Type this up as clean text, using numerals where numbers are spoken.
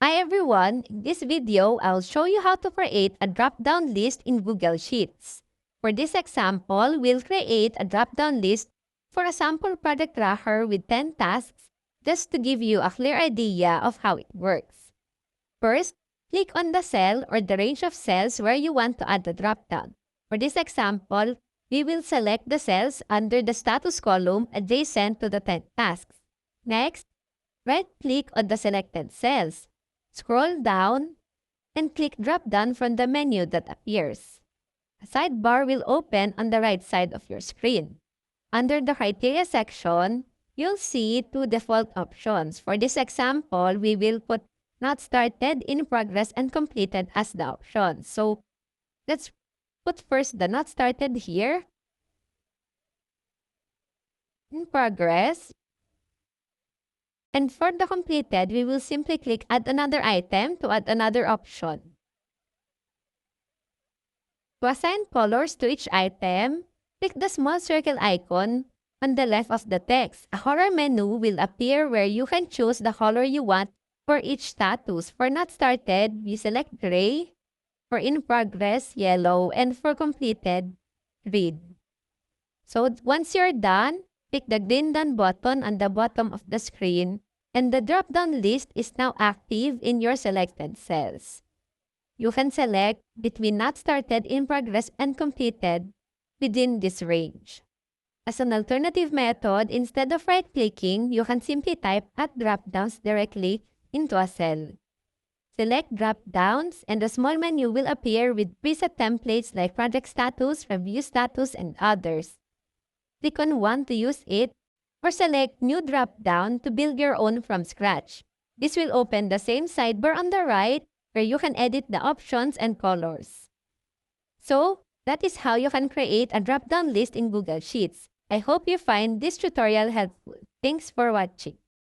Hi everyone, in this video, I'll show you how to create a drop-down list in Google Sheets. For this example, we'll create a drop-down list for a sample project tracker with 10 tasks just to give you a clear idea of how it works. First, click on the cell or the range of cells where you want to add the drop-down. For this example, we will select the cells under the status column adjacent to the 10 tasks. Next, right-click on the selected cells. Scroll down and click Drop-down from the menu that appears. A sidebar will open on the right side of your screen. Under the Criteria section, you'll see two default options. For this example, we will put Not Started, In Progress, and Completed as the options. So, let's put first the Not Started here. In Progress. And for the completed, we will simply click Add Another Item to add another option. To assign colors to each item, click the small circle icon on the left of the text. A color menu will appear where you can choose the color you want for each status. For Not Started, we select gray. For In Progress, yellow. And for completed, red. So once you're done, click the green Done button on the bottom of the screen, and the drop-down list is now active in your selected cells. You can select between Not Started, In Progress, and Completed within this range. As an alternative method, instead of right-clicking, you can simply type Add drop-downs directly into a cell. Select drop-downs, and the small menu will appear with preset templates like project status, review status, and others. Click on one to use it, or select New Drop-down to build your own from scratch. This will open the same sidebar on the right where you can edit the options and colors. So, that is how you can create a drop-down list in Google Sheets. I hope you find this tutorial helpful. Thanks for watching.